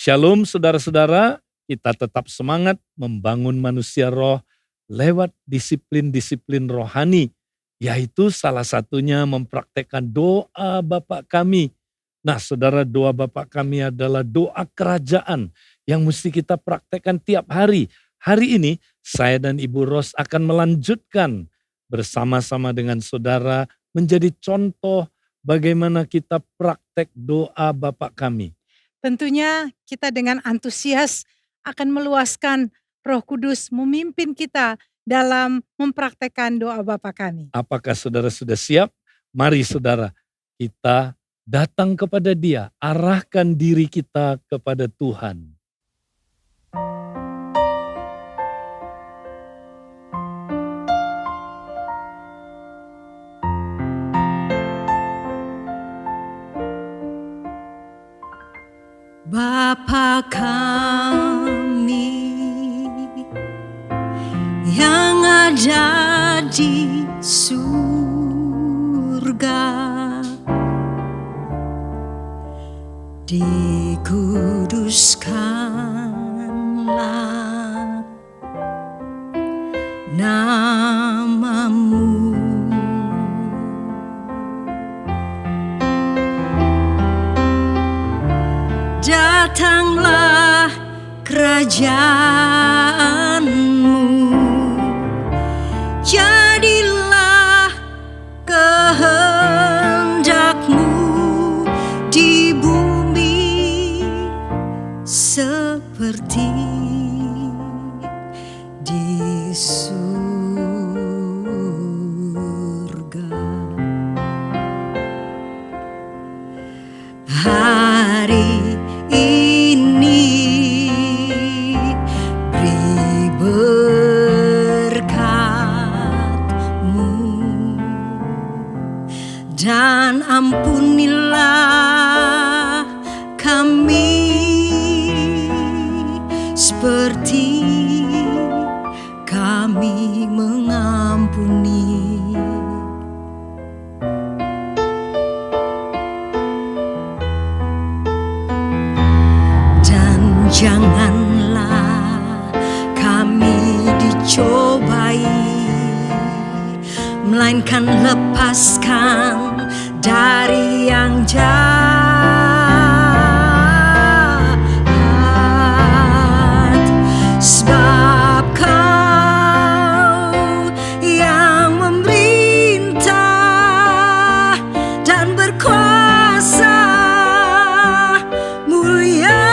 Shalom saudara-saudara, kita tetap semangat membangun manusia roh lewat disiplin-disiplin rohani, yaitu salah satunya mempraktekkan doa Bapa kami. Nah saudara, doa Bapa kami adalah doa kerajaan yang mesti kita praktekkan tiap hari. Hari ini saya dan Ibu Ros akan melanjutkan bersama-sama dengan saudara menjadi contoh bagaimana kita praktek doa Bapa kami. Tentunya kita dengan antusias akan meluaskan Roh Kudus memimpin kita dalam mempraktekkan doa Bapa kami. Apakah saudara sudah siap? Mari saudara, kita datang kepada Dia, arahkan diri kita kepada Tuhan. Bapa kami yang ada di surga, dikuduskanlah nama-Mu. Datanglah kerajaan-Mu, jadilah kehendak-Mu di bumi seperti di surga. Hari ini beri berkat-Mu dan ampunilah kami seperti kami mengampuni. Janganlah kami dicobai, melainkan lepaskan dari yang jahat. Sebab Kau yang memerintah dan berkuasa, mulia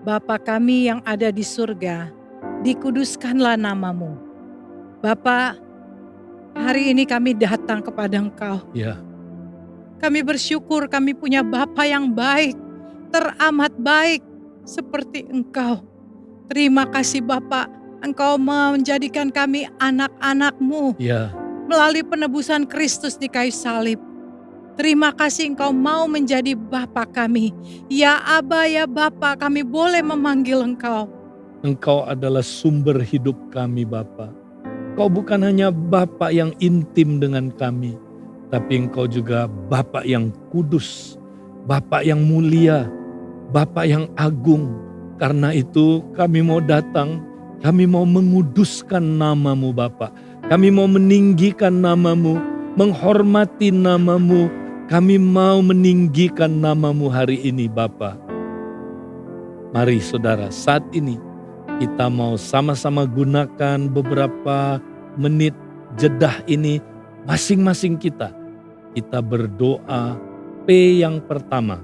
Bapa kami yang ada di surga, dikuduskanlah nama-Mu. Bapa, hari ini kami datang kepada Engkau. Ya, Kami bersyukur kami punya Bapa yang baik, teramat baik seperti Engkau. Terima kasih Bapa, Engkau menjadikan kami anak-anak-Mu ya, melalui penebusan Kristus di kayu salib. Terima kasih Engkau mau menjadi Bapa kami. Ya Aba, ya Bapa, kami boleh memanggil Engkau. Engkau adalah sumber hidup kami Bapa. Kau bukan hanya Bapa yang intim dengan kami, tapi Engkau juga Bapa yang kudus, Bapa yang mulia, Bapa yang agung. Karena itu kami mau datang, kami mau menguduskan nama-Mu Bapa. Kami mau meninggikan nama-Mu, menghormati nama-Mu. Kami mau meninggikan nama-Mu hari ini Bapa. Mari saudara, saat ini kita mau sama-sama gunakan beberapa menit jedah ini masing-masing kita. Kita berdoa P yang pertama.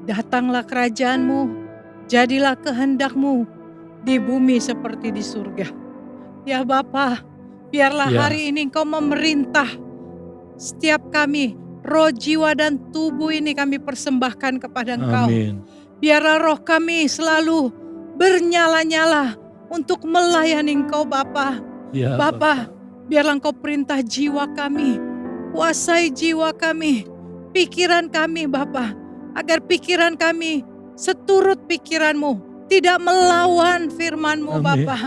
Datanglah kerajaan-Mu, jadilah kehendak-Mu di bumi seperti di surga. Ya Bapa, biarlah Ya, hari ini Engkau memerintah setiap kami, roh, jiwa, dan tubuh ini kami persembahkan kepada Engkau. amin. Biarlah roh kami selalu bernyala-nyala untuk melayani Engkau Bapa. Ya Bapa, Bapa. biarlah Engkau perintah jiwa kami, kuasai jiwa kami, pikiran kami Bapa, agar pikiran kami seturut pikiran-Mu, tidak melawan firman-Mu Amin. Bapa,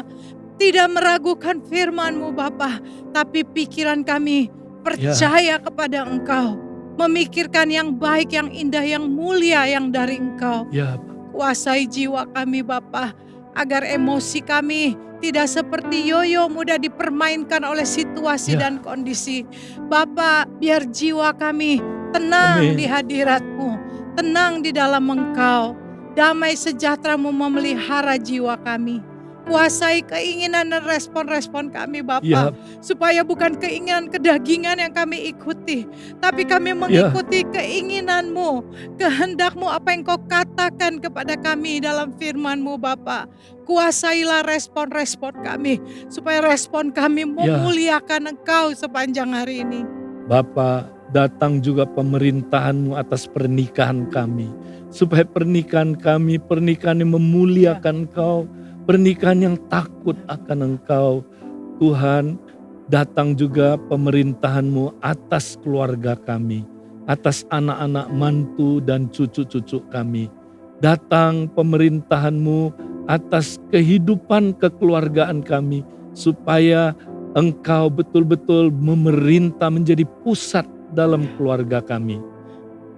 tidak meragukan firman-Mu Bapa, tapi pikiran kami percaya kepada Engkau, memikirkan yang baik, yang indah, yang mulia yang dari Engkau. Ya Bapa. Kuasai jiwa kami Bapa, agar emosi kami tidak seperti yoyo mudah dipermainkan oleh situasi Ya. dan kondisi. Bapa, biar jiwa kami tenang Amin. di hadirat-Mu, tenang di dalam Engkau. Damai sejahtera-Mu memelihara jiwa kami. Kuasai keinginan dan respon-respon kami Ya, Bapa, supaya bukan keinginan kedagingan yang kami ikuti, tapi kami mengikuti keinginan-Mu, kehendak-Mu, apa yang Kau katakan kepada kami dalam firman-Mu Bapa. Kuasailah respon-respon kami, supaya respon kami memuliakan Engkau sepanjang hari ini. Bapa, datang juga pemerintahan-Mu atas pernikahan kami. Supaya pernikahan kami, pernikahan yang memuliakan Engkau, pernikahan yang takut akan Engkau. Tuhan, datang juga pemerintahan-Mu atas keluarga kami, atas anak-anak, mantu, dan cucu-cucu kami. Datang pemerintahan-Mu atas kehidupan kekeluargaan kami, supaya Engkau betul-betul memerintah menjadi pusat dalam keluarga kami.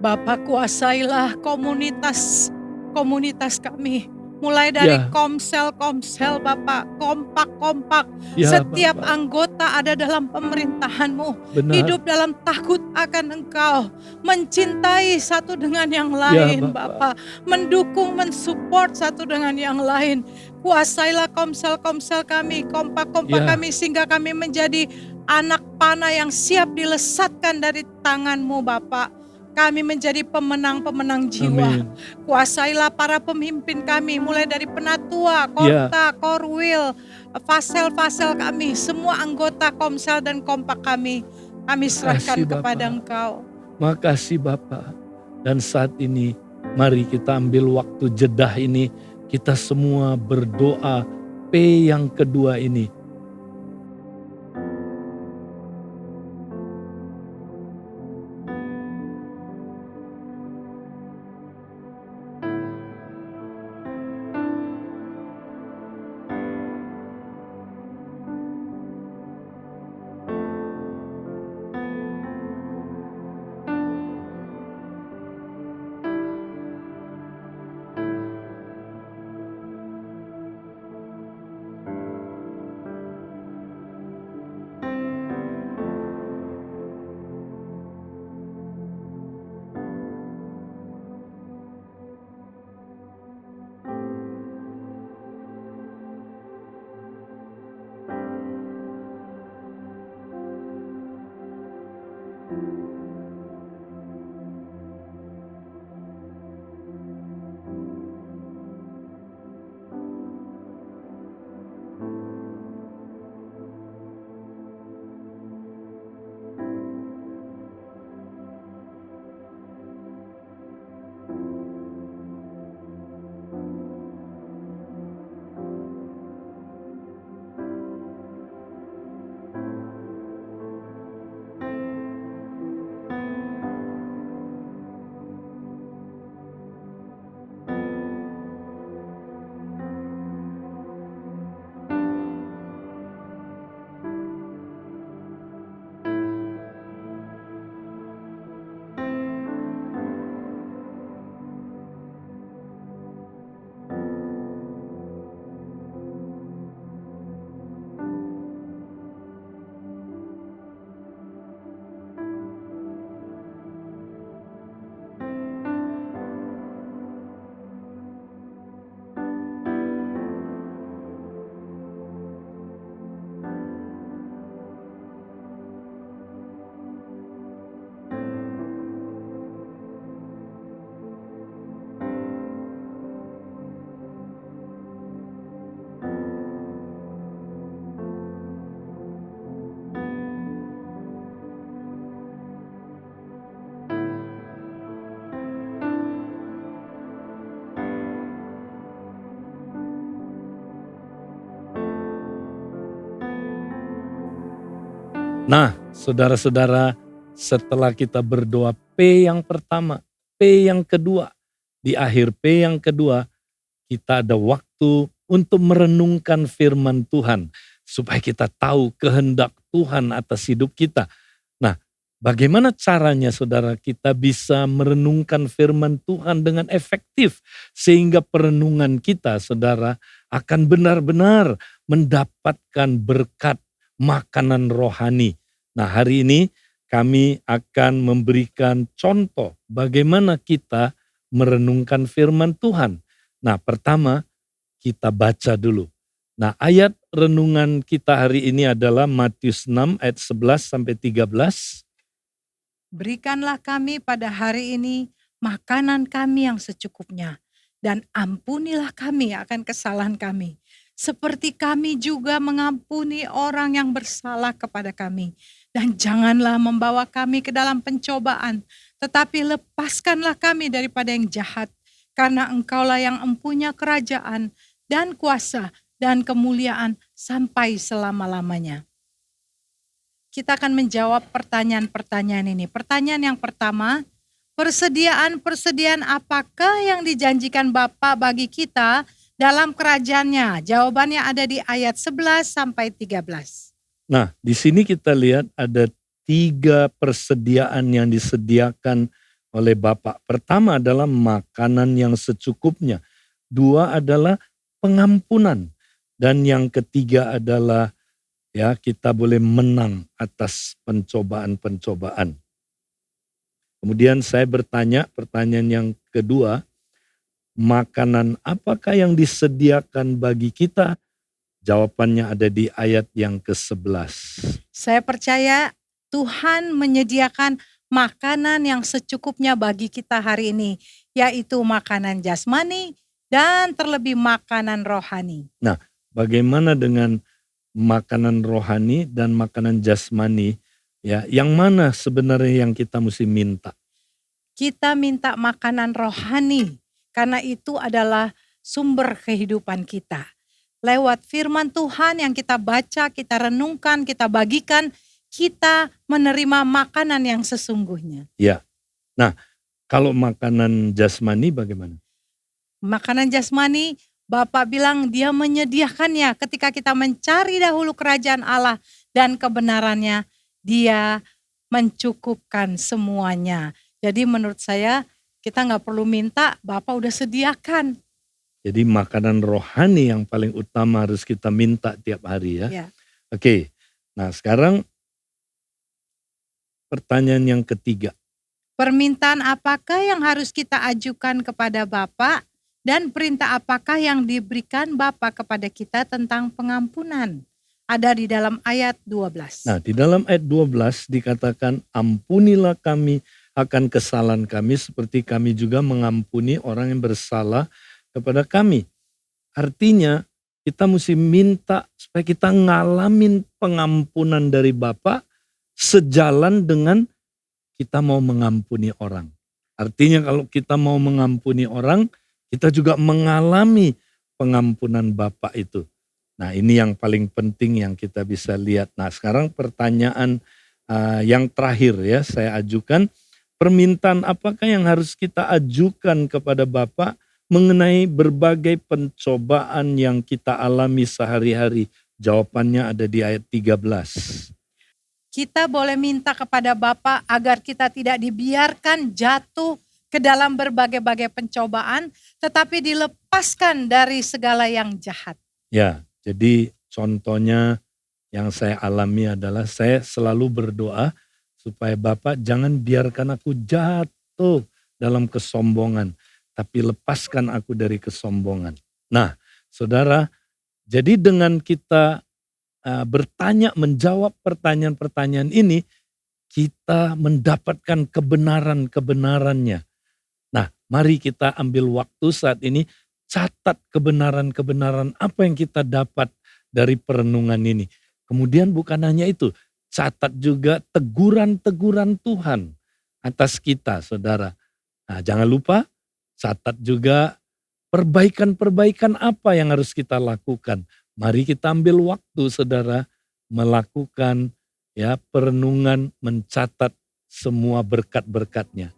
Bapa, kuasailah komunitas kami. Mulai dari komsel-komsel Bapak, kompak-kompak. Ya, Setiap Bapak. anggota ada dalam pemerintahan-Mu. Benar. Hidup dalam takut akan Engkau. Mencintai satu dengan yang lain Bapak. Mendukung, mensupport satu dengan yang lain. Kuasailah komsel-komsel kami, kompak-kompak kami, sehingga kami menjadi anak panah yang siap dilesatkan dari tangan-Mu Bapak. Kami menjadi pemenang-pemenang jiwa. Amin. Kuasailah para pemimpin kami, mulai dari penatua, kota, korwil, fasel-fasel kami, semua anggota komsel dan kompak kami serahkan kepada Engkau. Makasih Bapak. Dan saat ini mari kita ambil waktu jedah ini, kita semua berdoa P yang kedua ini. Nah, saudara-saudara, setelah kita berdoa P yang pertama, P yang kedua, di akhir P yang kedua, kita ada waktu untuk merenungkan firman Tuhan, supaya kita tahu kehendak Tuhan atas hidup kita. Nah, bagaimana caranya saudara kita bisa merenungkan firman Tuhan dengan efektif, sehingga perenungan kita saudara akan benar-benar mendapatkan berkat makanan rohani. Nah, hari ini kami akan memberikan contoh bagaimana kita merenungkan firman Tuhan. Nah, pertama kita baca dulu. Nah, ayat renungan kita hari ini adalah Matius 6 ayat 11 sampai 13. Berikanlah kami pada hari ini makanan kami yang secukupnya, dan ampunilah kami akan kesalahan kami, seperti kami juga mengampuni orang yang bersalah kepada kami. Dan janganlah membawa kami ke dalam pencobaan, tetapi lepaskanlah kami daripada yang jahat, karena Engkaulah yang empunya kerajaan dan kuasa dan kemuliaan sampai selama-lamanya. Kita akan menjawab pertanyaan-pertanyaan ini. Pertanyaan yang pertama, persediaan-persediaan apakah yang dijanjikan Bapa bagi kita dalam kerajaannya? Jawabannya ada di ayat 11 sampai 13. Nah, di sini kita lihat ada 3 persediaan yang disediakan oleh Bapa. Pertama adalah makanan yang secukupnya. 2 adalah pengampunan. Dan yang ketiga adalah ya kita boleh menang atas pencobaan-pencobaan. Kemudian saya bertanya, pertanyaan yang kedua, makanan apakah yang disediakan bagi kita? Jawabannya ada di ayat yang ke-11. Saya percaya Tuhan menyediakan makanan yang secukupnya bagi kita hari ini, yaitu makanan jasmani dan terlebih makanan rohani. Nah, bagaimana dengan makanan rohani dan makanan jasmani? Ya, yang mana sebenarnya yang kita mesti minta? Kita minta makanan rohani, karena itu adalah sumber kehidupan kita. Lewat firman Tuhan yang kita baca, kita renungkan, kita bagikan, kita menerima makanan yang sesungguhnya. Ya. Nah, kalau makanan jasmani bagaimana? Makanan jasmani, Bapak bilang dia menyediakannya ketika kita mencari dahulu kerajaan Allah dan kebenarannya, dia mencukupkan semuanya. Jadi menurut saya kita gak perlu minta, Bapak udah sediakan. Jadi makanan rohani yang paling utama harus kita minta tiap hari ya. Ya. Oke, nah sekarang pertanyaan yang ketiga. Permintaan apakah yang harus kita ajukan kepada Bapak, dan perintah apakah yang diberikan Bapak kepada kita tentang pengampunan? Ada di dalam ayat 12. Nah, di dalam ayat 12 dikatakan, ampunilah kami akan kesalahan kami seperti kami juga mengampuni orang yang bersalah kepada kami. Artinya kita mesti minta supaya kita ngalamin pengampunan dari Bapa sejalan dengan kita mau mengampuni orang. Artinya kalau kita mau mengampuni orang, kita juga mengalami pengampunan Bapa itu. Nah, ini yang paling penting yang kita bisa lihat. Nah, sekarang pertanyaan yang terakhir ya saya ajukan, permintaan apakah yang harus kita ajukan kepada Bapa mengenai berbagai pencobaan yang kita alami sehari-hari? Jawabannya ada di ayat 13. Kita boleh minta kepada Bapa agar kita tidak dibiarkan jatuh ke dalam berbagai-bagai pencobaan, tetapi dilepaskan dari segala yang jahat. Ya, jadi contohnya yang saya alami adalah saya selalu berdoa supaya Bapa jangan biarkan aku jatuh dalam kesombongan, tapi lepaskan aku dari kesombongan. Nah, saudara, jadi dengan kita bertanya, menjawab pertanyaan-pertanyaan ini, kita mendapatkan kebenaran-kebenarannya. Nah, mari kita ambil waktu saat ini, catat kebenaran-kebenaran apa yang kita dapat dari perenungan ini. Kemudian bukan hanya itu, catat juga teguran-teguran Tuhan atas kita, saudara. Nah, jangan lupa, catat juga perbaikan-perbaikan apa yang harus kita lakukan. Mari kita ambil waktu saudara melakukan Ya, perenungan mencatat semua berkat-berkat-Nya.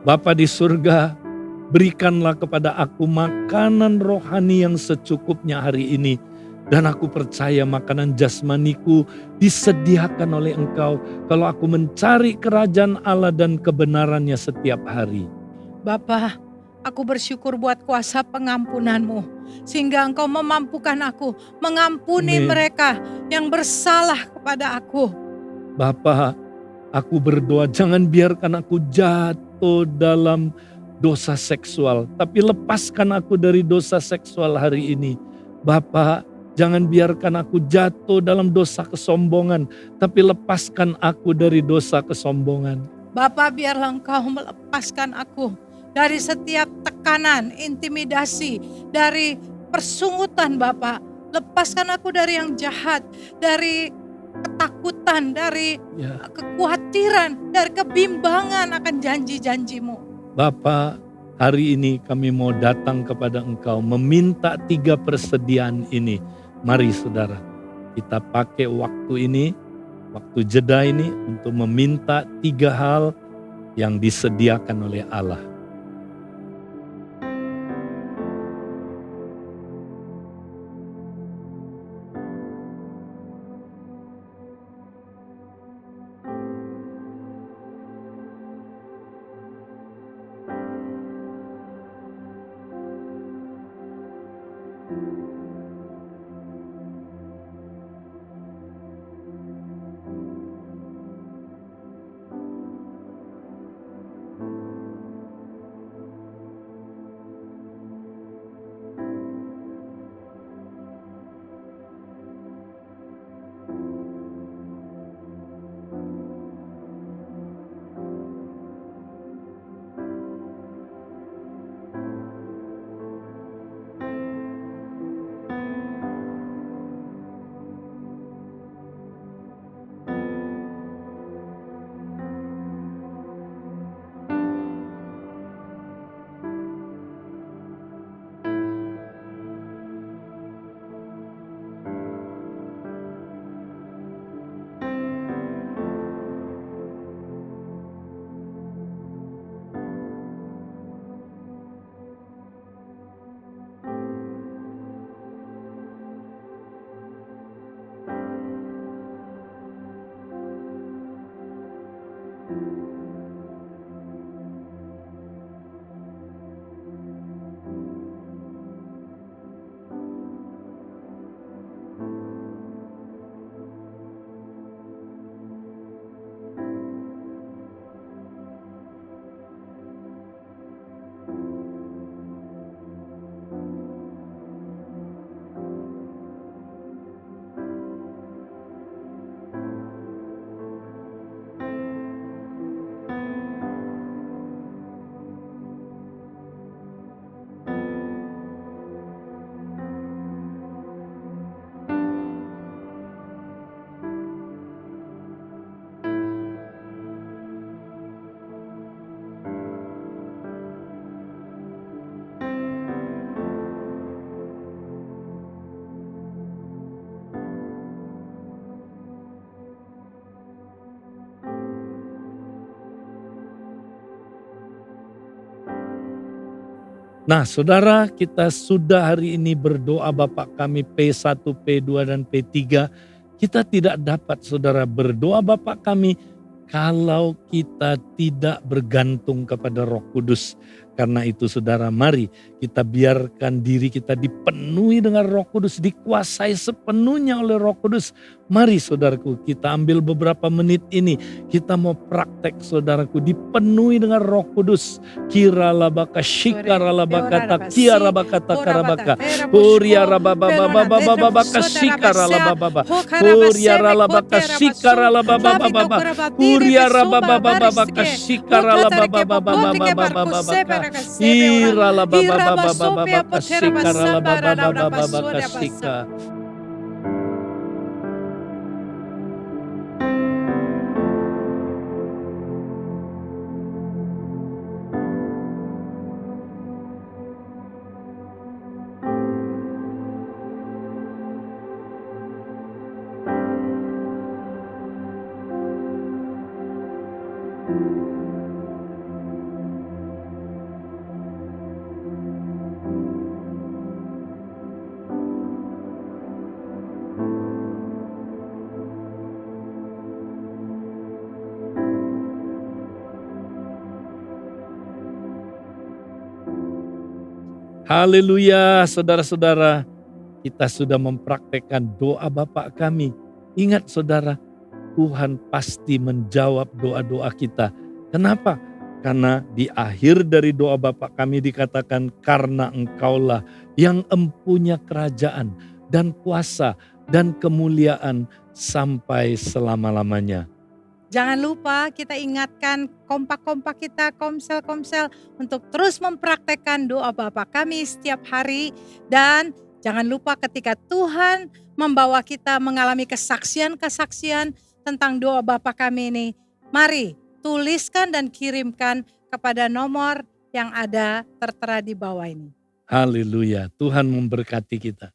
Bapa di surga, berikanlah kepada aku makanan rohani yang secukupnya hari ini. Dan aku percaya makanan jasmaniku disediakan oleh Engkau kalau aku mencari kerajaan Allah dan kebenarannya setiap hari. Bapa, aku bersyukur buat kuasa pengampunan-Mu, sehingga Engkau memampukan aku mengampuni Amin. mereka yang bersalah kepada aku. Bapa, aku berdoa jangan biarkan aku jatuh dalam dosa seksual, tapi lepaskan aku dari dosa seksual hari ini. Bapa, jangan biarkan aku jatuh dalam dosa kesombongan, tapi lepaskan aku dari dosa kesombongan. Bapa, biarlah Engkau melepaskan aku dari setiap tekanan, intimidasi, dari persungutan Bapa. Lepaskan aku dari yang jahat, dari ketakutan, dari kekhawatiran, dari kebimbangan akan janji-janji-Mu. Bapa, hari ini kami mau datang kepada Engkau meminta 3 persediaan ini. Mari saudara, kita pakai waktu ini, waktu jeda ini untuk meminta 3 hal yang disediakan oleh Allah. Nah saudara, kita sudah hari ini berdoa Bapa kami P1, P2 dan P3. Kita tidak dapat saudara berdoa Bapa kami kalau kita tidak bergantung kepada Roh Kudus. Karena itu saudara, mari kita biarkan diri kita dipenuhi dengan Roh Kudus, dikuasai sepenuhnya oleh Roh Kudus. Mari saudaraku, kita ambil beberapa menit ini, kita mau praktek saudaraku, dipenuhi dengan Roh Kudus. Kira labaka, shikara labakata, kiara bakata karabaka, Huria rabababababababaka, shikara labababa, Huria rababaka, shikara labababababa, Huria rabababababaka, shikara labababababababa, Ira lababababababaka, shikara labababababaka, shika. Haleluya, saudara-saudara, kita sudah mempraktekkan doa Bapa kami. Ingat saudara, Tuhan pasti menjawab doa-doa kita. Kenapa? Karena di akhir dari doa Bapa kami dikatakan, karena Engkaulah yang empunya kerajaan dan kuasa dan kemuliaan sampai selama-lamanya. Jangan lupa kita ingatkan kompak-kompak kita, komsel-komsel untuk terus mempraktekkan doa Bapa kami setiap hari. Dan jangan lupa ketika Tuhan membawa kita mengalami kesaksian-kesaksian tentang doa Bapa kami ini, mari tuliskan dan kirimkan kepada nomor yang ada tertera di bawah ini. Haleluya, Tuhan memberkati kita.